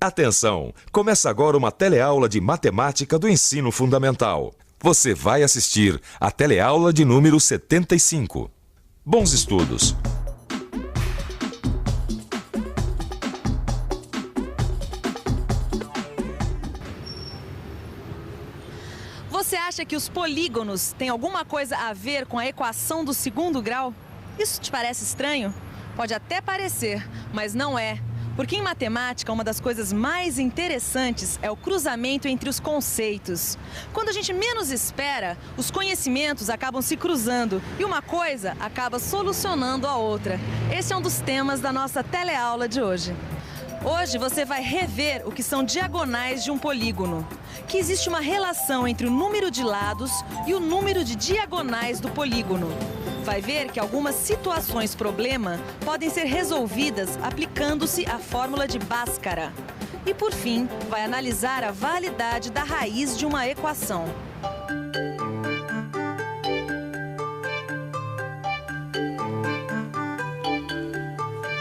Atenção! Começa agora uma teleaula de matemática do ensino fundamental. Você vai assistir a teleaula de número 75. Bons estudos! Você acha que os polígonos têm alguma coisa a ver com a equação do segundo grau? Isso te parece estranho? Pode até parecer, mas não é. Porque em matemática, uma das coisas mais interessantes é o cruzamento entre os conceitos. Quando a gente menos espera, os conhecimentos acabam se cruzando e uma coisa acaba solucionando a outra. Esse é um dos temas da nossa teleaula de hoje. Hoje você vai rever o que são diagonais de um polígono, que existe uma relação entre o número de lados e o número de diagonais do polígono. Vai ver que algumas situações problema podem ser resolvidas aplicando-se a fórmula de Bhaskara. E por fim, vai analisar a validade da raiz de uma equação.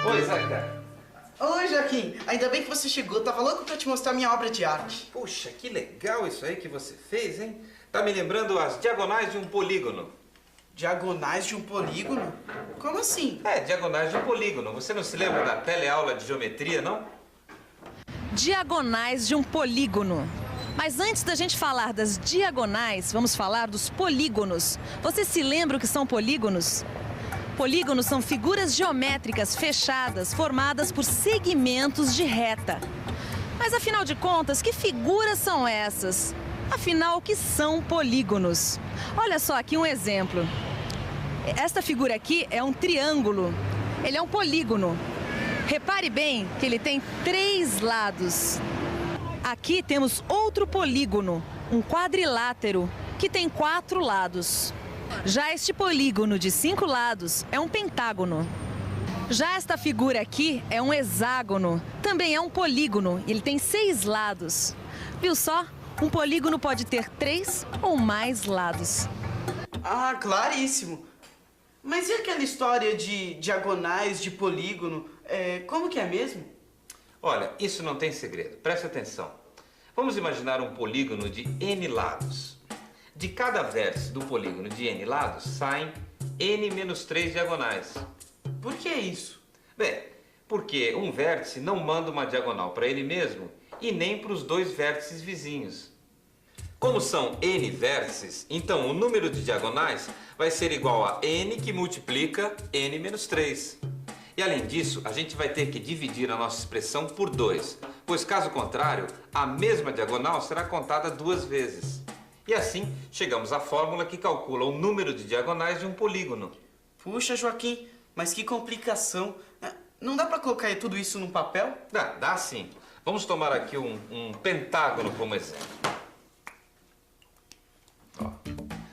Oi, Zeca. Oi, Joaquim. Ainda bem que você chegou. Tava louco pra te mostrar minha obra de arte. Puxa, que legal isso aí que você fez, hein? Tá me lembrando as diagonais de um polígono. Diagonais de um polígono? Como assim? É, diagonais de um polígono. Você não se lembra da teleaula de geometria, não? Diagonais de um polígono. Mas antes da gente falar das diagonais, vamos falar dos polígonos. Você se lembra o que são polígonos? Polígonos são figuras geométricas fechadas, formadas por segmentos de reta. Mas afinal de contas, que figuras são essas? Afinal, o que são polígonos? Olha só aqui um exemplo. Esta figura aqui é um triângulo. Ele é um polígono. Repare bem que ele tem 3 lados. Aqui temos outro polígono, um quadrilátero, que tem 4 lados. Já este polígono de 5 lados é um pentágono. Já esta figura aqui é um hexágono, também é um polígono, ele tem 6 lados. Viu só? Um polígono pode ter 3 ou mais lados. Ah, claríssimo. Mas e aquela história de diagonais de polígono? Como que é mesmo? Olha, isso não tem segredo. Preste atenção. Vamos imaginar um polígono de N lados. De cada vértice do polígono de N lados, saem N-3 diagonais. Por que isso? Bem, porque um vértice não manda uma diagonal para ele mesmo e nem para os 2 vértices vizinhos. Como são N vértices, então o número de diagonais vai ser igual a N que multiplica N-3. E além disso, a gente vai ter que dividir a nossa expressão por 2, pois caso contrário, a mesma diagonal será contada 2 vezes. E assim, chegamos à fórmula que calcula o número de diagonais de um polígono. Puxa, Joaquim, mas que complicação. Não dá pra colocar tudo isso num papel? Dá sim. Vamos tomar aqui um pentágono como exemplo. Ó.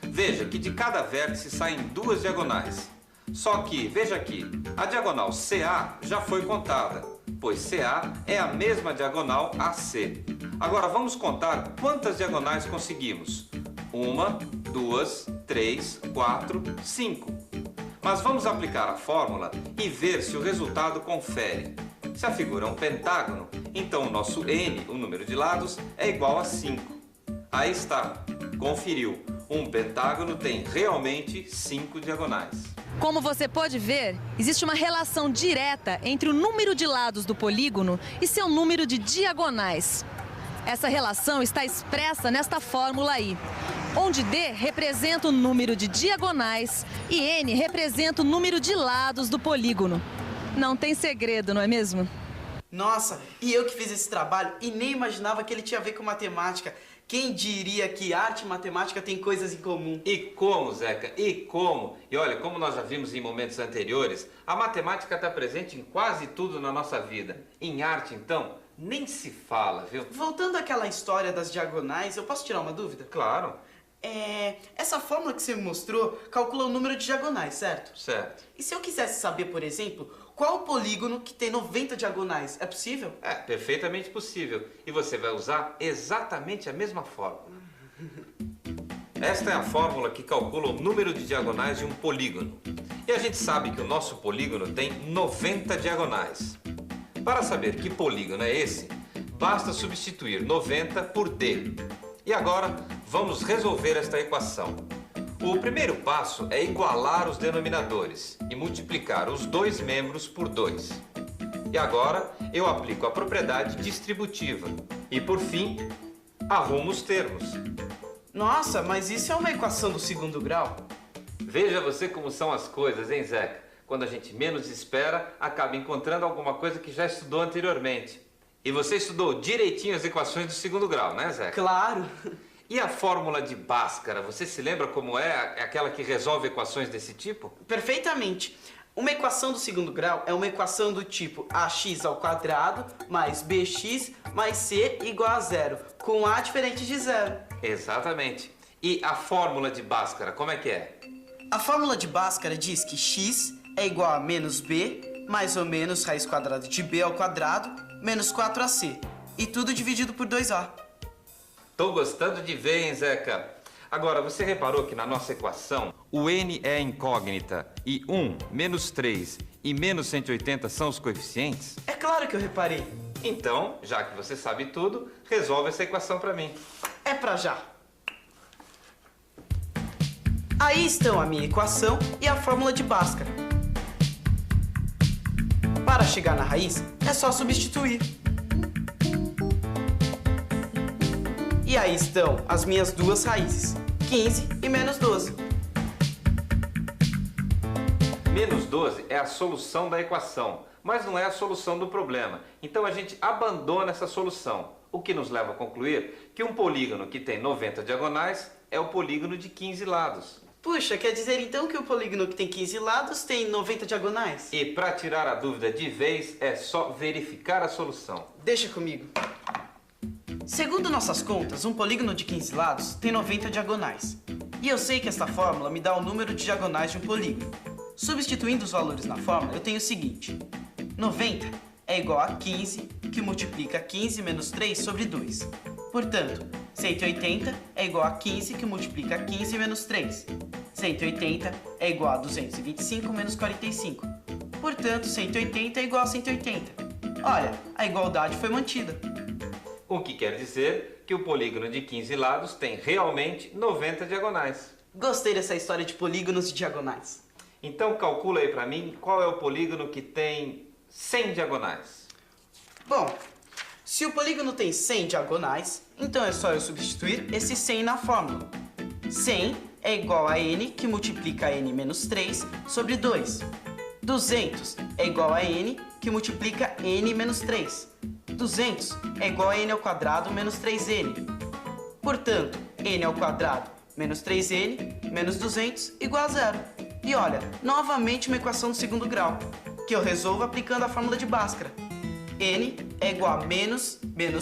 Veja que de cada vértice saem 2 diagonais. Só que, veja aqui, a diagonal CA já foi contada, pois CA é a mesma diagonal AC. Agora vamos contar quantas diagonais conseguimos. 1, 2, 3, 4, 5. Mas vamos aplicar a fórmula e ver se o resultado confere. Se a figura é um pentágono, então o nosso N, o número de lados, é igual a 5. Aí está, conferiu. Um pentágono tem realmente 5 diagonais. Como você pode ver, existe uma relação direta entre o número de lados do polígono e seu número de diagonais. Essa relação está expressa nesta fórmula aí, onde D representa o número de diagonais e N representa o número de lados do polígono. Não tem segredo, não é mesmo? Nossa, e eu que fiz esse trabalho e nem imaginava que ele tinha a ver com matemática. Quem diria que arte e matemática têm coisas em comum? E como, Zeca? E como? E olha, como nós já vimos em momentos anteriores, a matemática está presente em quase tudo na nossa vida. Em arte, então, nem se fala, viu? Voltando àquela história das diagonais, eu posso tirar uma dúvida? Claro. Essa fórmula que você me mostrou calcula o número de diagonais, certo? Certo. E se eu quisesse saber, por exemplo, qual o polígono que tem 90 diagonais? É possível? É perfeitamente possível. E você vai usar exatamente a mesma fórmula. Esta é a fórmula que calcula o número de diagonais de um polígono. E a gente sabe que o nosso polígono tem 90 diagonais. Para saber que polígono é esse, basta substituir 90 por D. E agora, vamos resolver esta equação. O primeiro passo é igualar os denominadores e multiplicar os dois membros por 2. E agora, eu aplico a propriedade distributiva. E, por fim, arrumo os termos. Nossa, mas isso é uma equação do segundo grau? Veja você como são as coisas, hein, Zeca? Quando a gente menos espera, acaba encontrando alguma coisa que já estudou anteriormente. E você estudou direitinho as equações do segundo grau, né, Zeca? Claro! E a fórmula de Bhaskara, você se lembra como é? É aquela que resolve equações desse tipo? Perfeitamente! Uma equação do segundo grau é uma equação do tipo ax² mais bx mais c igual a zero, com a diferente de zero. Exatamente. E a fórmula de Bhaskara, como é que é? A fórmula de Bhaskara diz que x é igual a menos b, mais ou menos raiz quadrada de b ao quadrado, menos 4ac. E tudo dividido por 2a. Tô gostando de ver, hein, Zeca? Agora, você reparou que na nossa equação, o n é incógnita e 1, menos 3 e menos 180 são os coeficientes? É claro que eu reparei. Então, já que você sabe tudo, resolve essa equação para mim. É pra já. Aí estão a minha equação e a fórmula de Bhaskara. Para chegar na raiz, é só substituir. E aí estão as minhas duas raízes, 15 e menos 12. Menos 12 é a solução da equação, mas não é a solução do problema. Então a gente abandona essa solução, o que nos leva a concluir que um polígono que tem 90 diagonais é o polígono de 15 lados. Puxa, quer dizer então que o polígono que tem 15 lados tem 90 diagonais? E para tirar a dúvida de vez, é só verificar a solução. Deixa comigo. Segundo nossas contas, um polígono de 15 lados tem 90 diagonais. E eu sei que esta fórmula me dá o número de diagonais de um polígono. Substituindo os valores na fórmula, eu tenho o seguinte. 90 é igual a 15, que multiplica 15 menos 3 sobre 2. Portanto, 180 é igual a 15, que multiplica 15 menos 3. 180 é igual a 225 menos 45. Portanto, 180 é igual a 180. Olha, a igualdade foi mantida. O que quer dizer que o polígono de 15 lados tem realmente 90 diagonais. Gostei dessa história de polígonos e diagonais. Então calcula aí para mim qual é o polígono que tem 100 diagonais. Bom, se o polígono tem 100 diagonais, então é só eu substituir esse 100 na fórmula. 100 é igual a n, que multiplica n menos 3, sobre 2. 200 é igual a n, que multiplica n menos 3. 200 é igual a n ao quadrado menos 3n. Portanto, n ao quadrado menos 3n menos 200 igual a zero. E olha, novamente uma equação do segundo grau, que eu resolvo aplicando a fórmula de Bhaskara. n é igual a menos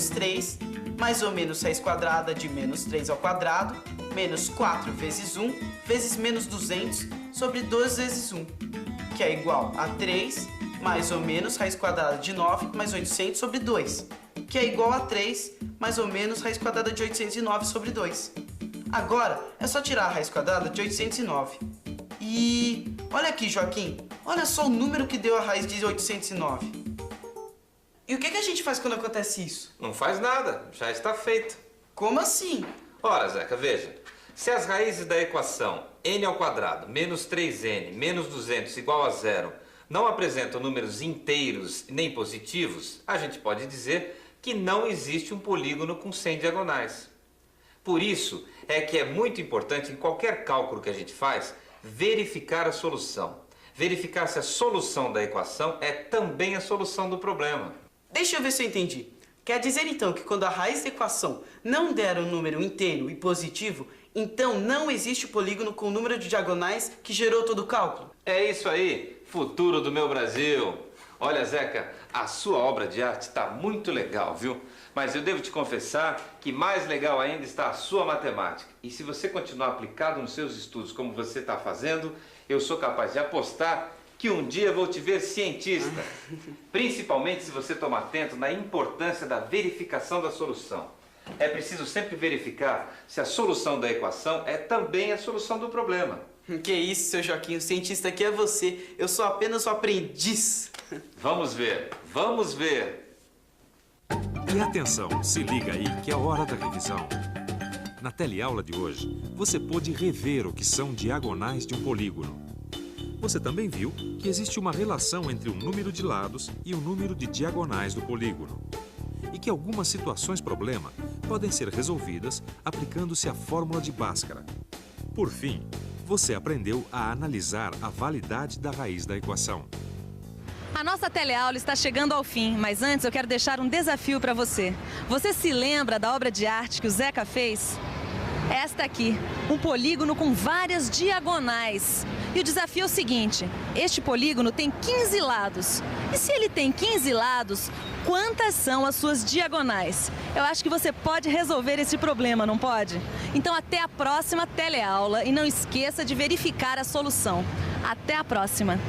3, mais ou menos raiz quadrada de menos 3 ao quadrado, menos 4 vezes 1, vezes menos 200, sobre 2 vezes 1, que é igual a 3, mais ou menos raiz quadrada de 9, mais 800 sobre 2, que é igual a 3, mais ou menos raiz quadrada de 809 sobre 2. Agora, é só tirar a raiz quadrada de 809. E olha aqui, Joaquim, olha só o número que deu a raiz de 809. E o que a gente faz quando acontece isso? Não faz nada, já está feito. Como assim? Ora, Zeca, veja. Se as raízes da equação n ao quadrado menos 3n menos 200 igual a zero não apresentam números inteiros nem positivos, a gente pode dizer que não existe um polígono com 100 diagonais. Por isso é que é muito importante em qualquer cálculo que a gente faz verificar a solução. Verificar se a solução da equação é também a solução do problema. Deixa eu ver se eu entendi. Quer dizer então que quando a raiz da equação não der um número inteiro e positivo, então não existe o polígono com o número de diagonais que gerou todo o cálculo? É isso aí, futuro do meu Brasil. Olha, Zeca, a sua obra de arte está muito legal, viu? Mas eu devo te confessar que mais legal ainda está a sua matemática. E se você continuar aplicado nos seus estudos como você está fazendo, eu sou capaz de apostar que um dia vou te ver cientista. Principalmente se você tomar atento na importância da verificação da solução. É preciso sempre verificar se a solução da equação é também a solução do problema. Que isso, seu Joaquim, o cientista aqui é você. Eu sou apenas o aprendiz. Vamos ver, vamos ver. E atenção, se liga aí que é hora da revisão. Na teleaula de hoje, você pôde rever o que são diagonais de um polígono. Você também viu que existe uma relação entre o número de lados e o número de diagonais do polígono. E que algumas situações-problema podem ser resolvidas aplicando-se a fórmula de Bhaskara. Por fim, você aprendeu a analisar a validade da raiz da equação. A nossa teleaula está chegando ao fim, mas antes eu quero deixar um desafio para você. Você se lembra da obra de arte que o Zeca fez? Esta aqui, um polígono com várias diagonais. E o desafio é o seguinte, este polígono tem 15 lados. E se ele tem 15 lados, quantas são as suas diagonais? Eu acho que você pode resolver esse problema, não pode? Então até a próxima teleaula e não esqueça de verificar a solução. Até a próxima!